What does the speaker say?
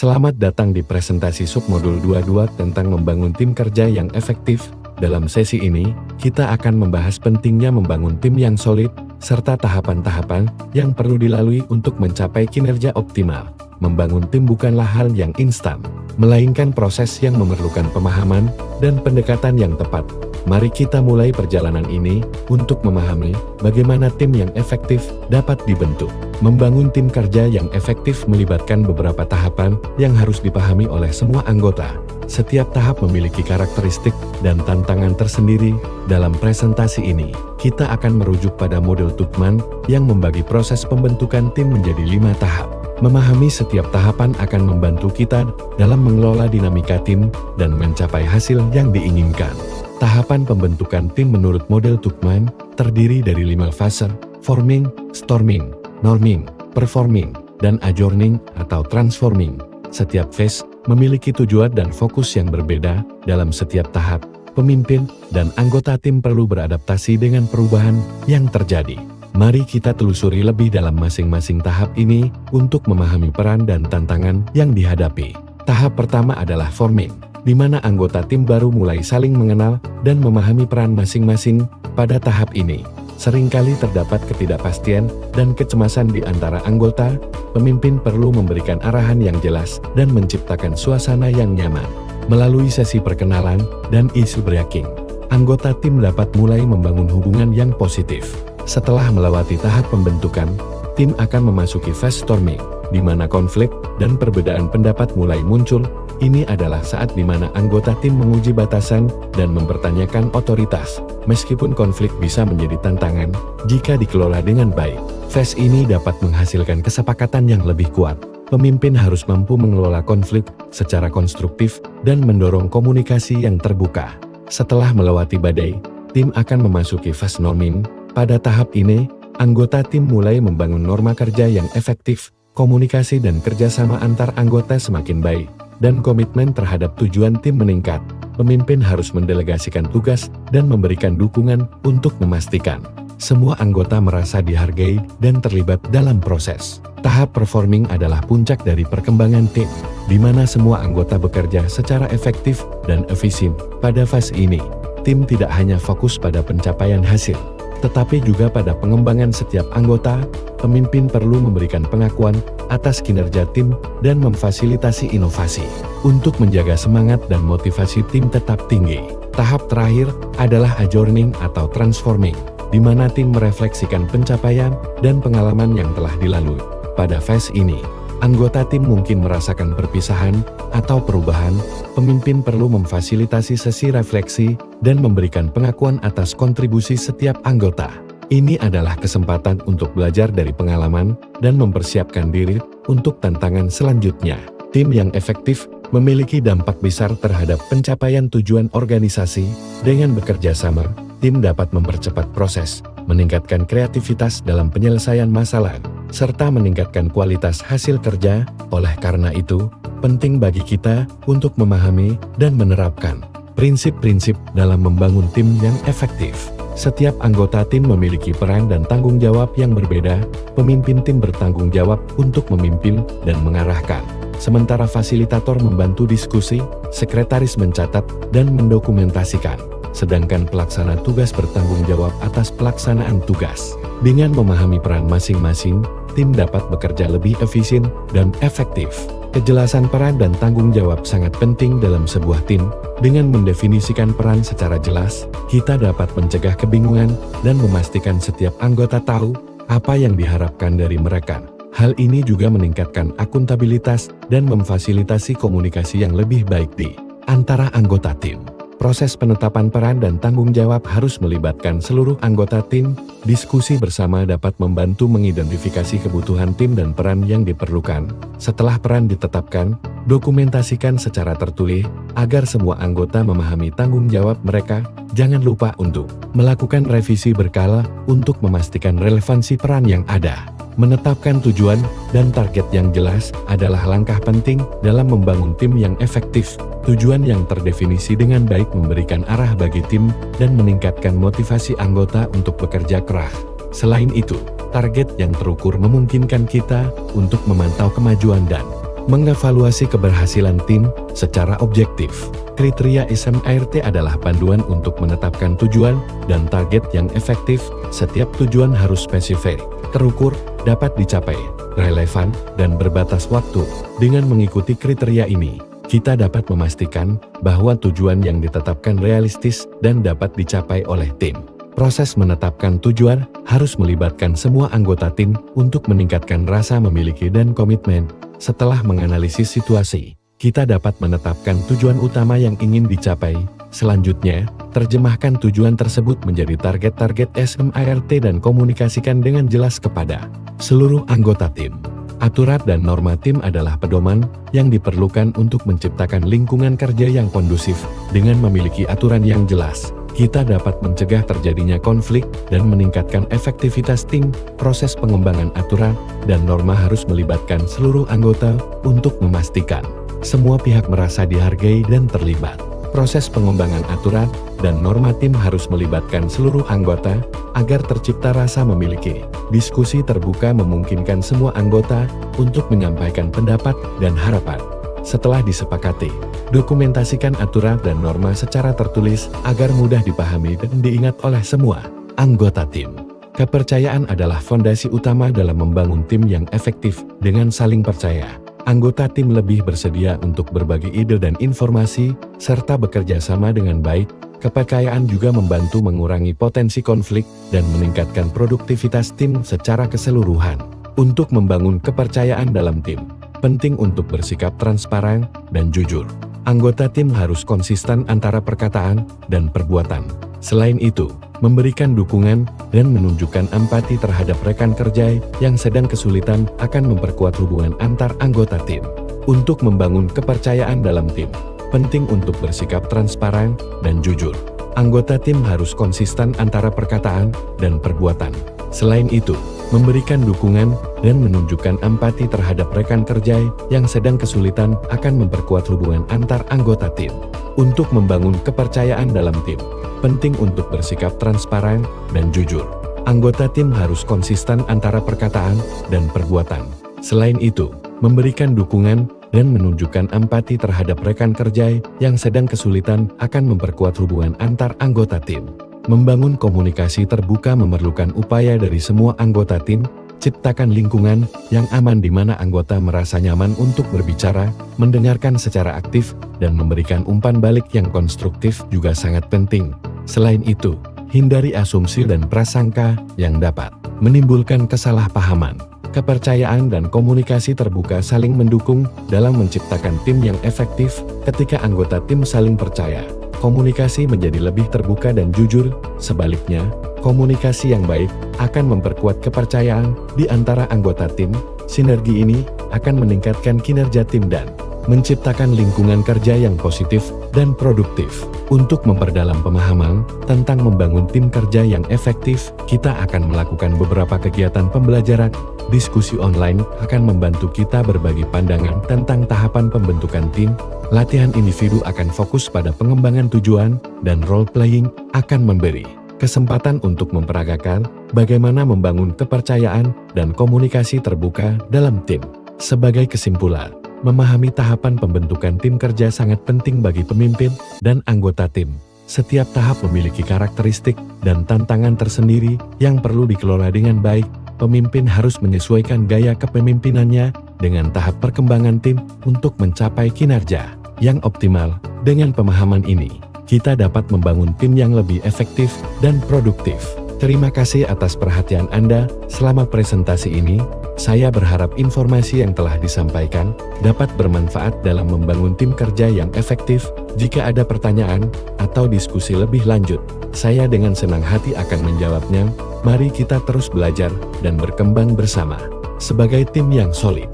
Selamat datang di presentasi submodul 22 tentang membangun tim kerja yang efektif. Dalam sesi ini, kita akan membahas pentingnya membangun tim yang solid, serta tahapan-tahapan yang perlu dilalui untuk mencapai kinerja optimal. Membangun tim bukanlah hal yang instan, melainkan proses yang memerlukan pemahaman dan pendekatan yang tepat. Mari kita mulai perjalanan ini untuk memahami bagaimana tim yang efektif dapat dibentuk. Membangun tim kerja yang efektif melibatkan beberapa tahapan yang harus dipahami oleh semua anggota. Setiap tahap memiliki karakteristik dan tantangan tersendiri. Dalam presentasi ini, kita akan merujuk pada model Tuckman yang membagi proses pembentukan tim menjadi 5 tahap. Memahami setiap tahapan akan membantu kita dalam mengelola dinamika tim dan mencapai hasil yang diinginkan. Tahapan pembentukan tim menurut model Tuckman terdiri dari 5 fase: forming, storming, norming, performing, dan adjourning atau transforming. Setiap phase memiliki tujuan dan fokus yang berbeda. Dalam setiap tahap, pemimpin dan anggota tim perlu beradaptasi dengan perubahan yang terjadi. Mari kita telusuri lebih dalam masing-masing tahap ini untuk memahami peran dan tantangan yang dihadapi. Tahap pertama adalah forming, di mana anggota tim baru mulai saling mengenal dan memahami peran masing-masing. Pada tahap ini, seringkali terdapat ketidakpastian dan kecemasan di antara anggota. Pemimpin perlu memberikan arahan yang jelas dan menciptakan suasana yang nyaman. Melalui sesi perkenalan dan isu breaking, anggota tim dapat mulai membangun hubungan yang positif. Setelah melewati tahap pembentukan, tim akan memasuki fase storming, di mana konflik dan perbedaan pendapat mulai muncul. Ini adalah saat di mana anggota tim menguji batasan dan mempertanyakan otoritas. Meskipun konflik bisa menjadi tantangan, jika dikelola dengan baik, fase ini dapat menghasilkan kesepakatan yang lebih kuat. Pemimpin harus mampu mengelola konflik secara konstruktif dan mendorong komunikasi yang terbuka. Setelah melewati badai, tim akan memasuki fase norming. Pada tahap ini, anggota tim mulai membangun norma kerja yang efektif, komunikasi dan kerjasama antar anggota semakin baik, dan komitmen terhadap tujuan tim meningkat. Pemimpin harus mendelegasikan tugas dan memberikan dukungan untuk memastikan semua anggota merasa dihargai dan terlibat dalam proses. Tahap performing adalah puncak dari perkembangan tim, di mana semua anggota bekerja secara efektif dan efisien. Pada fase ini, tim tidak hanya fokus pada pencapaian hasil, tetapi juga pada pengembangan setiap anggota. Pemimpin perlu memberikan pengakuan atas kinerja tim dan memfasilitasi inovasi untuk menjaga semangat dan motivasi tim tetap tinggi. Tahap terakhir adalah adjourning atau transforming, di mana tim merefleksikan pencapaian dan pengalaman yang telah dilalui. Pada fase ini, anggota tim mungkin merasakan perpisahan atau perubahan. Pemimpin perlu memfasilitasi sesi refleksi dan memberikan pengakuan atas kontribusi setiap anggota. Ini adalah kesempatan untuk belajar dari pengalaman dan mempersiapkan diri untuk tantangan selanjutnya. Tim yang efektif memiliki dampak besar terhadap pencapaian tujuan organisasi. Dengan bekerja sama, tim dapat mempercepat proses, meningkatkan kreativitas dalam penyelesaian masalah, serta meningkatkan kualitas hasil kerja. Oleh karena itu, penting bagi kita untuk memahami dan menerapkan prinsip-prinsip dalam membangun tim yang efektif. Setiap anggota tim memiliki peran dan tanggung jawab yang berbeda. Pemimpin tim bertanggung jawab untuk memimpin dan mengarahkan, sementara fasilitator membantu diskusi, sekretaris mencatat dan mendokumentasikan, sedangkan pelaksana tugas bertanggung jawab atas pelaksanaan tugas. Dengan memahami peran masing-masing, tim dapat bekerja lebih efisien dan efektif. Kejelasan peran dan tanggung jawab sangat penting dalam sebuah tim. Dengan mendefinisikan peran secara jelas, kita dapat mencegah kebingungan dan memastikan setiap anggota tahu apa yang diharapkan dari mereka. Hal ini juga meningkatkan akuntabilitas dan memfasilitasi komunikasi yang lebih baik di antara anggota tim. Proses penetapan peran dan tanggung jawab harus melibatkan seluruh anggota tim. Diskusi bersama dapat membantu mengidentifikasi kebutuhan tim dan peran yang diperlukan. Setelah peran ditetapkan, dokumentasikan secara tertulis agar semua anggota memahami tanggung jawab mereka. Jangan lupa untuk melakukan revisi berkala untuk memastikan relevansi peran yang ada. Menetapkan tujuan dan target yang jelas adalah langkah penting dalam membangun tim yang efektif. Tujuan yang terdefinisi dengan baik memberikan arah bagi tim dan meningkatkan motivasi anggota untuk bekerja keras. Selain itu, target yang terukur memungkinkan kita untuk memantau kemajuan dan Mengevaluasi keberhasilan tim secara objektif. Kriteria SMART adalah panduan untuk menetapkan tujuan dan target yang efektif. Setiap tujuan harus spesifik, terukur, dapat dicapai, relevan, dan berbatas waktu. Dengan mengikuti kriteria ini, kita dapat memastikan bahwa tujuan yang ditetapkan realistis dan dapat dicapai oleh tim. Proses menetapkan tujuan harus melibatkan semua anggota tim untuk meningkatkan rasa memiliki dan komitmen. Setelah menganalisis situasi, kita dapat menetapkan tujuan utama yang ingin dicapai. Selanjutnya, terjemahkan tujuan tersebut menjadi target-target SMART dan komunikasikan dengan jelas kepada seluruh anggota tim. Aturan dan norma tim adalah pedoman yang diperlukan untuk menciptakan lingkungan kerja yang kondusif. Dengan memiliki aturan yang jelas, kita dapat mencegah terjadinya konflik dan meningkatkan efektivitas tim. Proses pengembangan aturan dan norma harus melibatkan seluruh anggota untuk memastikan semua pihak merasa dihargai dan terlibat. Proses pengembangan aturan dan norma tim harus melibatkan seluruh anggota agar tercipta rasa memiliki. Diskusi terbuka memungkinkan semua anggota untuk menyampaikan pendapat dan harapan. Setelah disepakati, dokumentasikan aturan dan norma secara tertulis agar mudah dipahami dan diingat oleh semua anggota tim. Kepercayaan adalah fondasi utama dalam membangun tim yang efektif. Dengan saling percaya, anggota tim lebih bersedia untuk berbagi ide dan informasi, serta bekerja sama dengan baik. Kepercayaan juga membantu mengurangi potensi konflik dan meningkatkan produktivitas tim secara keseluruhan. Untuk membangun kepercayaan dalam tim, penting untuk bersikap transparan dan jujur. Anggota tim harus konsisten antara perkataan dan perbuatan. Selain itu, memberikan dukungan dan menunjukkan empati terhadap rekan kerja yang sedang kesulitan akan memperkuat hubungan antar anggota tim. Untuk membangun kepercayaan dalam tim, penting untuk bersikap transparan dan jujur. Anggota tim harus konsisten antara perkataan dan perbuatan. Selain itu, memberikan dukungan dan menunjukkan empati terhadap rekan kerja yang sedang kesulitan akan memperkuat hubungan antar anggota tim. Untuk membangun kepercayaan dalam tim, penting untuk bersikap transparan dan jujur. Anggota tim harus konsisten antara perkataan dan perbuatan. Selain itu, memberikan dukungan dan menunjukkan empati terhadap rekan kerja yang sedang kesulitan akan memperkuat hubungan antar anggota tim. Membangun komunikasi terbuka memerlukan upaya dari semua anggota tim. Ciptakan lingkungan yang aman di mana anggota merasa nyaman untuk berbicara, mendengarkan secara aktif, dan memberikan umpan balik yang konstruktif juga sangat penting. Selain itu, hindari asumsi dan prasangka yang dapat menimbulkan kesalahpahaman. Kepercayaan dan komunikasi terbuka saling mendukung dalam menciptakan tim yang efektif. Ketika anggota tim saling percaya, komunikasi menjadi lebih terbuka dan jujur. Sebaliknya, komunikasi yang baik akan memperkuat kepercayaan di antara anggota tim. Sinergi ini akan meningkatkan kinerja tim dan menciptakan lingkungan kerja yang positif dan produktif. Untuk memperdalam pemahaman tentang membangun tim kerja yang efektif, kita akan melakukan beberapa kegiatan pembelajaran. Diskusi online akan membantu kita berbagi pandangan tentang tahapan pembentukan tim. Latihan individu akan fokus pada pengembangan tujuan, dan role-playing akan memberi kesempatan untuk memperagakan bagaimana membangun kepercayaan dan komunikasi terbuka dalam tim. Sebagai kesimpulan, memahami tahapan pembentukan tim kerja sangat penting bagi pemimpin dan anggota tim. Setiap tahap memiliki karakteristik dan tantangan tersendiri yang perlu dikelola dengan baik. Pemimpin harus menyesuaikan gaya kepemimpinannya dengan tahap perkembangan tim untuk mencapai kinerja yang optimal. Dengan pemahaman ini, kita dapat membangun tim yang lebih efektif dan produktif. Terima kasih atas perhatian Anda selama presentasi ini. Saya berharap informasi yang telah disampaikan dapat bermanfaat dalam membangun tim kerja yang efektif. Jika ada pertanyaan atau diskusi lebih lanjut, saya dengan senang hati akan menjawabnya. Mari kita terus belajar dan berkembang bersama sebagai tim yang solid.